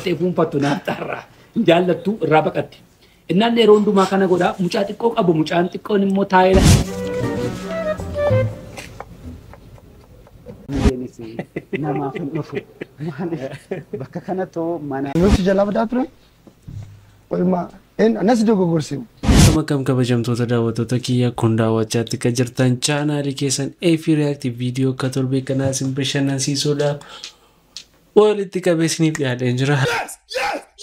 jettee fuunfattu naaf xarraa jaallattu irraa baqatti. Innaan yeroo hundumaa kana godhaa mucaa xiqqoo qabu mucaan xiqqoon immoo taa'eela. Namaaf hin dhufu. Bakka kanatoo mana. Nuti jalaa badaa turan. Walumaa anas dogoggorsiimu. Akkam kabajamtoota daawwattoota kiyya kun daawwachaatti kan jirtan chaanaalii keessan Efi React viidiyoo akka torbee kanaa isin bashannansiisuudhaaf walitti qabeessiniif dhiyaadheen jira.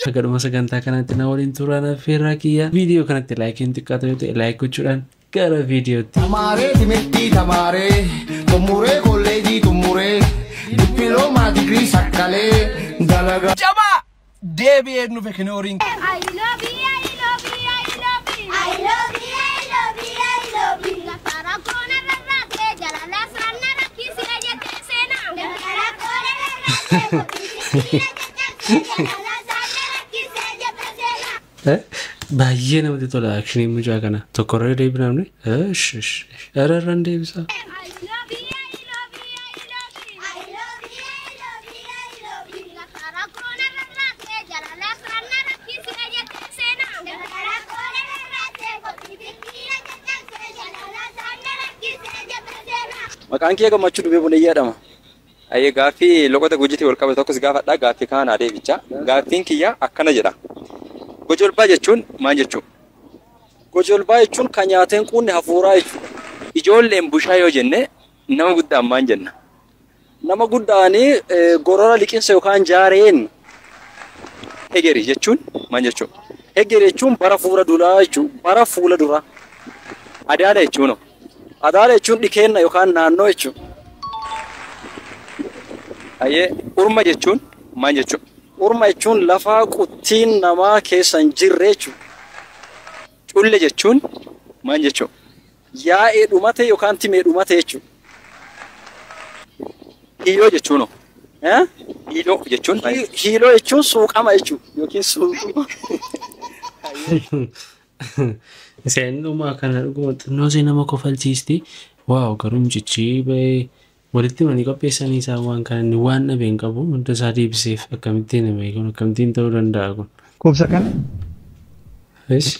Sagaduma sagantaa kanatti na waliin turaan affeerraa kiyya viidiyoo kanatti laayikiin xiqqaatu yoo ta'e laayik gochuudhaan gara viidiyootti. Tamaaree timirtii tamaaree xumuree kolleejii xumuree dippiloomaa digirii sakkalee dalagaa. Jabaa deebi'ee nuuf kennooriin. Baay'ee namatti tola akshinii mucaa kana tokkorree deebinamne irrarran deebisa. Maqaan kee Gammachuu Dubee Bunayyaadhama. Ayyee gaaffii loqota gujiitii wal qabatu tokkos gaafadhaa gaaffii kanaa deebicha. Gaaffiin kiyya akkana jedha. Gojolbaa jechuun maal jechuudha? Gojolbaa jechuun kan nyaateen quunne hafuuraa jechuudha. Ijoolleen bushaa yoo jenne nama guddaan maal jenna? Nama guddaanii gorora liqinsa yookaan jaareen hegeri jechuun maal jechuudha? Hegeri jechuun bara fuula duraa jechuudha. Bara fuula duraa. Adaala jechuun adaala jechuun dhikeenna yookaan naannoo jechuudha. Ayyee urma jechuun maal jechuudha? Urma jechuun lafa quttiin namaa keessa hin jirre jechuudha. Culle jechuun maal jechuudha? Yaa'ee dhumate yookaan timee dhumate jechuudha. Hiiloo jechuun hiiloo jechuun hiiloo jechuun suuqama jechuudha yookiin suuquma. Isaan dhumaa kana dhuguma xinnoo ishee nama kofalchiisti. Waaw garuu mucichi bahee walitti manii qopheessanii isaan waan kana waan dhabeen qabu hunda isaa deebiseef akkamittiin hime kun akkamittiin ta'uu danda'a kun. Kubsa kana.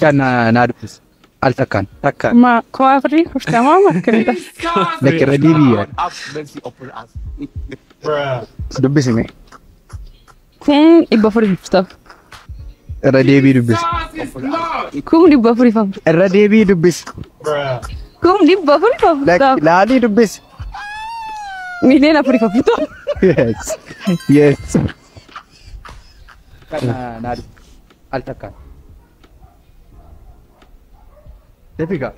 Kan naa dubbisa. Al takkaan. Takkaan. Ma koo afrii hojjetamaa makkamiidha? Lekkirra diibiyaa. Dubbisime. Kun dhibba afurii dubbista. Irra deebii dubbisa. Kun dhibba afurii afur. Irra deebii dubbisa. Kun dhibba afurii afur. Laalii dubbisa. Miliyoona afurii afurta. Yes. Yes. Kan naa al takkaan. Deebiga.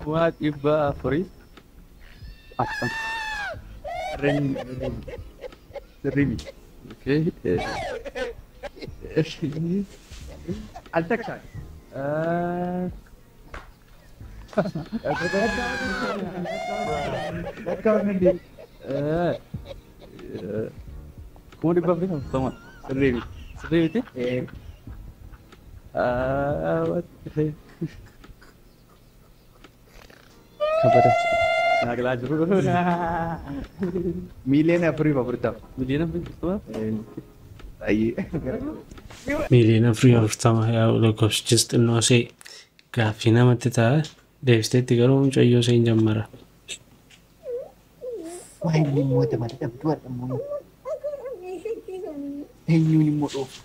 Kuma dhibba afurii. Akkam. Ribi. Okay. Al takkaan. Kuma dhibba afurii sama. Sirriibi. Sirriibiti? Kabata. Naglaa jiru. Miliyoona afurii afurtama. Miliyoona afurii afurtama? Miliyoona afurii afurtama yaa lakkoofsichis xinnoo ishee gaaffii namatti ta'a deebisteetti garuu mucayyoo ishee hin jammara. Waa'ee moota malee dhabduu argamu. Eenyuun immoo dhoofu.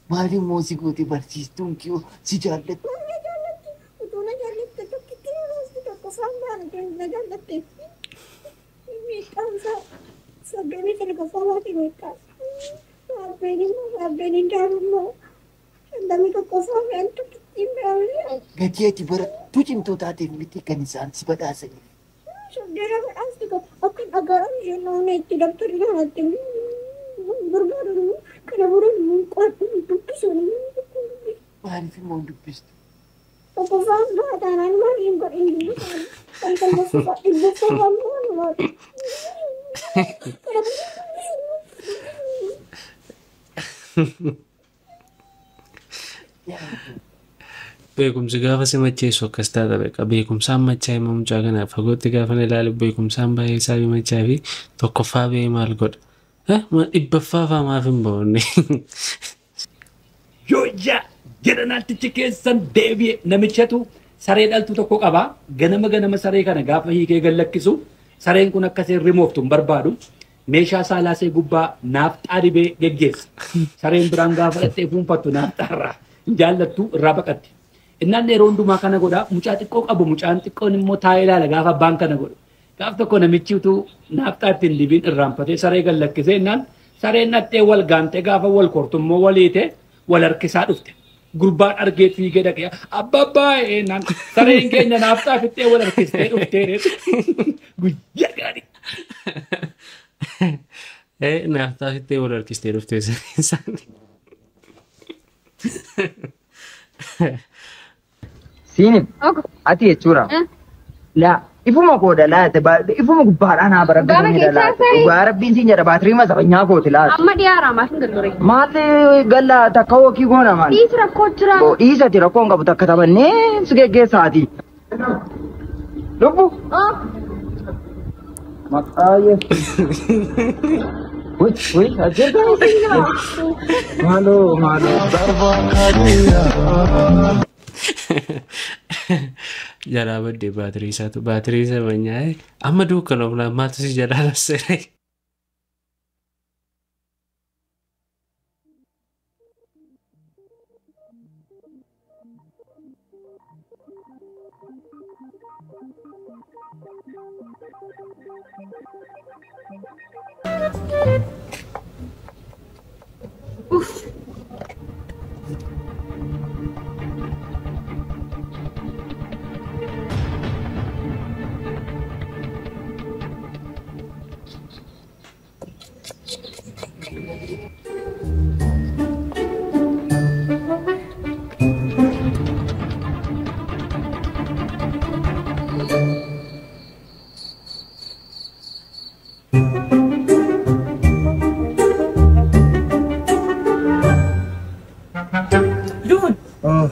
Maali moosi gooti barsiistuun kiyoo si jaallatu. Gatii ati barattuu cimtuu taateef miti kan isaan si badhaasanii. Akka dhagaan jennuun itti dabtari kanatti barbaadu kana booda qo'atu dubbisuun. Maaliif immoo dubbistu? Tokkoffaan baataanaan maaliin godhin dubbisan kan kalbasuudha dhibbasawwan maali. beekumsi gaafa si macheessu akkas taata beeka beekumsaan machaa hima mucaa kanaaf fagootti gaafa na ilaalu beekumsaan baay'ee isaa machaa fi tokkoffaa ba'ee maal godha dhibbaffaa fa'aa maaf hin ba'onne. Jooja jedhanaatichi keessan deebi'e namichatu saree dhaltu tokko qaba ganama saree kana gaafa hiikee gallakkisu sareen kun akkasiin rimooftu hin barbaadu meeshaa saalaasee gubbaa naafxaa dibee geggeessa sareen biraan gaafa dhattee fuunfattu naafxaarraa jaallattu irraa baqatti. Innaan yeroo hundumaa kana godha mucaa xiqqoo qabu mucaan xiqqoon immoo taa'ee ilaala gaafa abbaan kana godhu. Gaaf tokko namichi utuu naafxaa ittiin dibiin irraanfatee saree gallakkisee innaan sareen dhattee wal gaantee gaafa wal kortu immoo waliite wal harkisaa dhufte. Gurbaan argee fiigee dhaqee abbaa naan sareen keenya naafxaa fittee wal harkistee dhuftee guyyaa gaarii. Naafxaa fittee wal harkistee dhuftee sareen. Siinif ati jechuudha. Laa ifuma koodha laate ifuma gubbaadhaa naa barabbiin laate dhugaa rabbiin siin jedha baatirii masafanyaa kooti laate. Amma dhiyaaraa maaf hin galore? Maalli galla takka hookii goona maal? Dhiisi rakkoo jira. Dhiisati rakkoon qabu takka taphannee si geggeessaati. Lubbu. Maqaayyee. Wait, ajjeergaa. Maaloo. Jalaa baddee baatirii isaatu baatirii isa manyaa'e amma dukkana oolaa maaltu si jalaa lassere.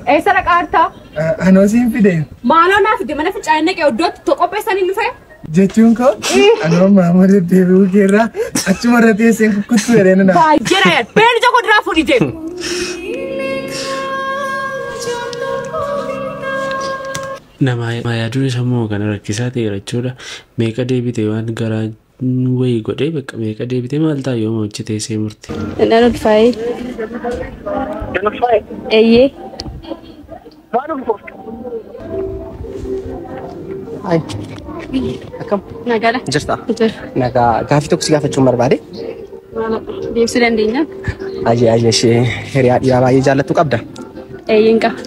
Eessa dhaqaartaa? Anoosiin fide. Maaloo naaf fide mana fincaanii naqee iddootti qopheessanii dhufe? Jechuun koo anoo maama deddeebi'uu keerraa achuma irra teesseen kukkuttuu jedheen na. Baay'ee na yaadu. Beelli tokko duraa fuudhii deemu. Nama yaaduun isa immoo kana rakkisaa ta'e jechuudha. Meeqa deebite waan garaa wayii godhee bakka meeqa deebite maal ta'a yoo hojjetee see murte. Nan ulfaa'ee. Eeyyee. Akkam Nagaadha. jirta? Jira. Nagaa gaaffii tokko si gaafachuun barbaade. Deebisuu dandeenya? Ayyee ishee hiriyaa dhiiraa baay'ee jaallattu qabda. Eeyyeen qaba.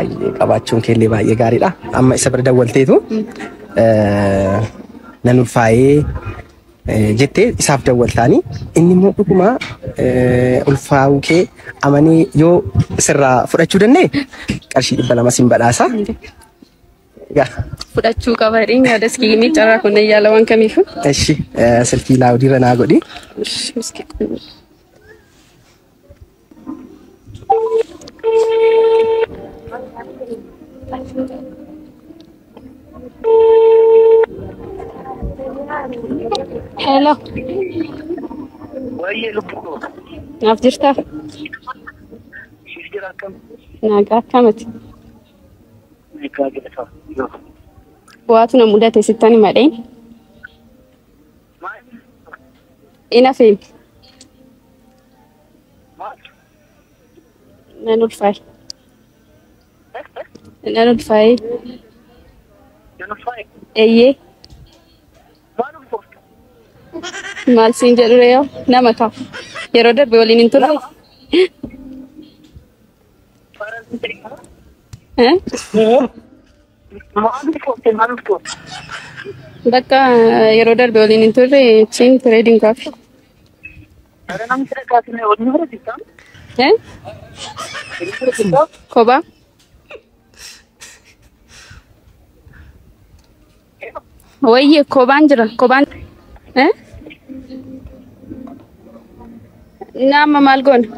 Ayyee qabaachuun keellee baay'ee gaariidha. Amma isa bira dawwalteetu nan ulfaa'ee jettee isaaf dawwaltaanii inni immoo dhuguma ulfaa'uu kee amanee yoo sirraa fudhachuu danda'e qarshii 200 siin badhaasa. Fudhachuu qaba jedheen yaada iskiinii carraa kunneen yaala waan kamiifu. Eshi silkii laawudiirra naa godhi. Hello. Naaf jirtaa? Nagaa akkamati? Waatu na mudate sittani madeen? Ina feem? Nan ulfaa'e. Nan ulfaa'e. Eeyyee. Maal siin jedhure yoo nama ka'a. Yeroo darbe waliin hin turre. Bakka yeroo darbe waliin hin turre siin tireediin kaafi. Kophaa? Wayye kophaan jira kophaan. Nama maal goona?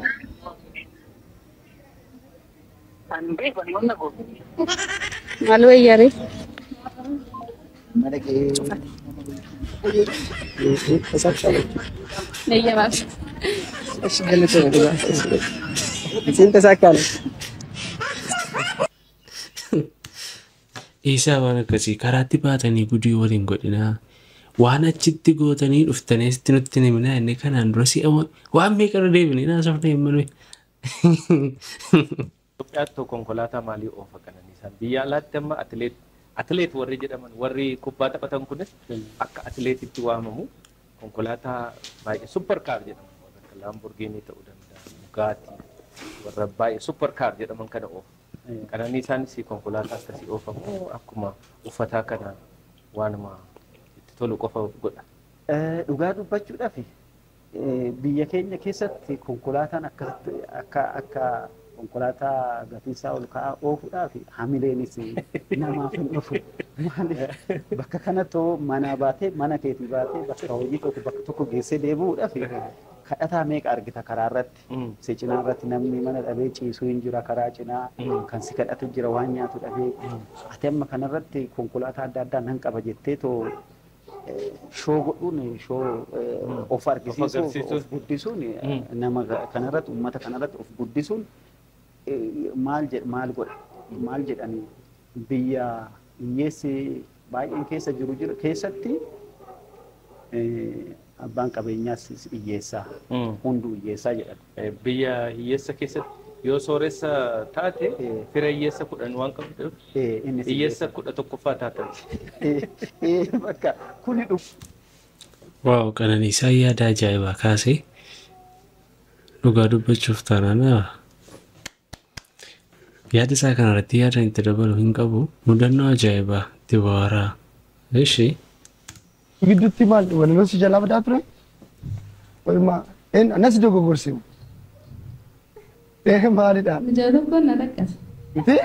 Maal wayyaare? Eeyyamaaf. Isin tasakkaale. Isaa waan akkasii karaatti baatanii gudii waliin godhinaa. Waan achitti gootanii dhuftanii asitti nutti hin himnaa inni kanaan dura si'a waan meeqarra deebinee naasofna hin malee. Itoophiyaatti konkolaataa maalii oofa Qananiisaan? Biyya alaatti amma atileet warri jedhaman warri kubbaa taphatan kunis akka atileetitti waamamu konkolaataa baay'ee super kaar jedhaman warra akka Laamborgiinii ta'uu danda'a, Bugatti warra baay'ee super kaar jedhaman kana oofa. Qananiisaanis konkolaataa akkasii oofamu akkuma uffataa kana waanuma itti tolu qofa godha. Dhugaa dubbachuudhaaf biyya keenya keessatti konkolaataan akka konkolaataa gatiisaa ol ka'aa oofuudhaaf hamileenis namaaf hin dhufu. Bakka kanatti mana baatee mana keetii baatee bakka hojii bakka tokko geessee deebi'uudhaaf kadhataa meeqa argita karaa irratti. Si cinaa irratti namni mana dhabee ciisuu hin jira karaa cinaa kan si kadhatu jira waan nyaatu dhabee. Ati amma kanarratti konkolaataa adda addaa nan qaba jettee too shoo godhuun shoo of argisiisuu of guddisuun nama kanarratti uummata kanarratti of guddisuun maal jedhanii biyya hiyyeessi baay'een keessa jiru keessatti abbaan qabeenyaas hiyyeessaa hunduu hiyyeessaa jedhan. Biyya hiyyeessa keessatti yoo sooressa taate fira hiyyeessa 10 waan qabduuf hiyyeessa 11ffaa taatan. Bakka kuni dhufu. Waaw Qananiisaa yaada ajaa'ibaa kaasee dhugaa dubbachuuf taanaan yaada isaa kanarratti yaada itti dabalu hin qabu mudannoo ajaa'ibaa itti baaraa. Ishee gidduutti maal walirra si jalaa badaa ture? Walumaa anas dogoggorsiimu. Maalidha? Jala tokkoon na dhaqqasa. Miti?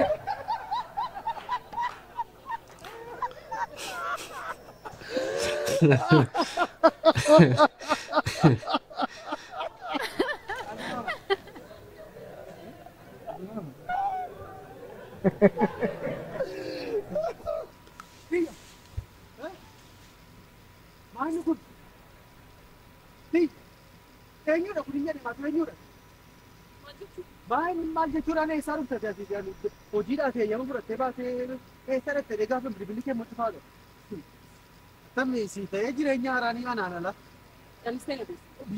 Maal kun? Eenyudha kun hin jedhama eenyudha? Maal jechuudhaan eessaa dhufte hojiidhaa keeyyama fudhattee baatee eessa dhattee gaafa bilbilli kee mutti faadha. Tammi si ta'ee jireenya haaraanii anaan ala.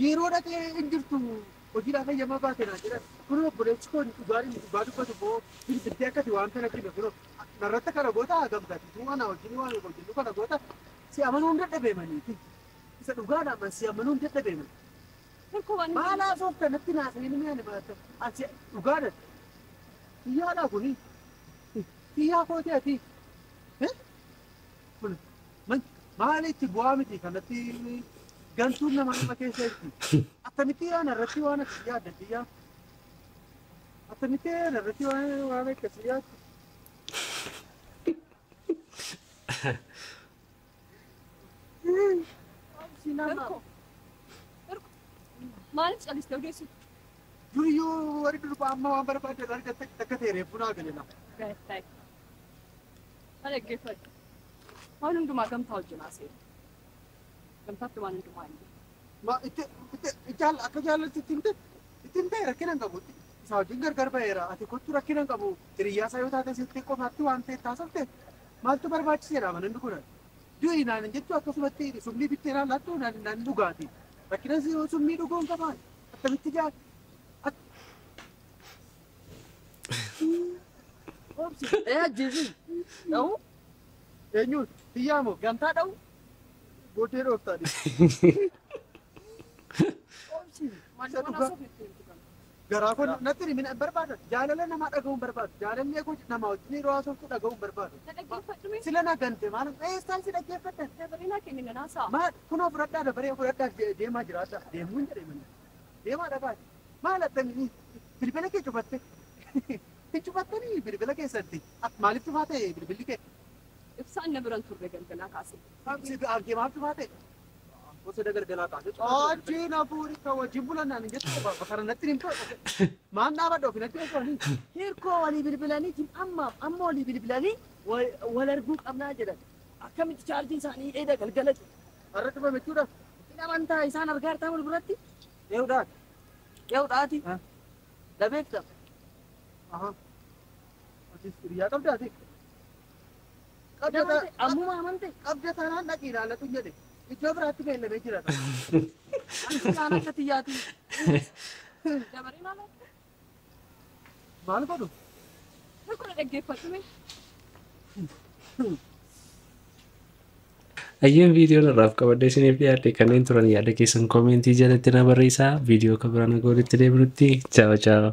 Yeroo dhaqee hin jirtu hojiidhaa keeyyama baatee naan jedhan kun obboleessi koo dhugaa dubbatu boo bilbiltee akkati waan kana kenne kun narratti kana goota gamtaati tuu ana wajjin waan hojjennu kana goota si amanuu hin dadhabeemaniiti. Isa dhugaadhaan si amanuu hin dadhabeemani. Maala soofta natti naasanii ni yaani baata. Ati dhugaadha. Xiyyaadha kuni. Xiyyaa kootee ati. Maalitti bu'aa miti kanatti gantuun nama nama keessa jirti. Akkamitti yaana irratti waan akka yaadda xiyyaa. Akkamitti yaana irratti waan akka xiyyaa. Maaliif calistee ogeessu? Duriyyuu warri durbaa amma waan barbaadde argatte akka ta'e reeffuna galena. Dhaggeeffadhu. Waan hundumaa gamtaa wajjin haasa'e. Gamtaatti waan hundumaa hin Akka jaalatti ittiin ta'e rakkina hin qabu. Isa wajjin gargar ba'eera. Ati kottu rakkina hin qabu. Hiriyyaasaa yoo taate sitti qofaatti waan ta'e taasifte maaltu barbaachiseedha manni kun. Du'i naan jettu akkasumatti summii bittee naan laattu naan dhugaati. Rakkina summii dhuguun qabaan akkamitti jaal. Ajjeesin dha'u eenyuun xiyyaa moo gamtaa dha'u booddee dhooftaadhi. Garaa kun natti himi barbaada. Jaalala namaa dhaga'uun barbaadu. Jaalallee kun namaa wajjin yeroo haasoftu dhaga'uun barbaadu. Sila na gante maal eessaan si dhaggeeffatan? Dabarina kenninga naasaa. Maal kunoo fudhadhaa dabaree fudhadhaa deemaa jiraadha. Deemuun jedhee deemaa dhabaati. Maal attamii bilbila kee cufatte? Hin cufattanii bilbila keessatti maaliif cufaa ta'e bilbilli kee? Ibsaan na biran turre galgalaa kaasee. Argee maaf cufaa ta'e? Gosa dagargalaa taate. Achi na fuuri ka wajjin bulannaan hin jettu bakara natti hin ta'u. Maan dhaabadha ofii natti hin ta'u. Hirkoo walii bilbilanii amma walii bilbilanii wal arguu qabnaa jedhan. Akkamitti chaarjiin isaanii eeda galgalatu. Irratti bamechuudha. Amantaa isaan argaa jirtan wal biratti. Eewdaati. Eewdaati. Dabeekta. Aha. Atis hiriyaa qabdaati. Ammuma amante. Qabda taanaan dhaqii ilaallatu hin jedhe. Iddoo biraatti beellamee jira. Anti kaan akka xiyyaati. Dabaree maal? Maal godhu? Kun dhaggeeffatu. Ayyeen viidiyoon irraaf qabadde isiniif dhiyaate kanneen turan yaada keessan koomentii jalatti na barreessaa. Viidiyoo kan biraan akka walitti deebinutti. Ciao ciao.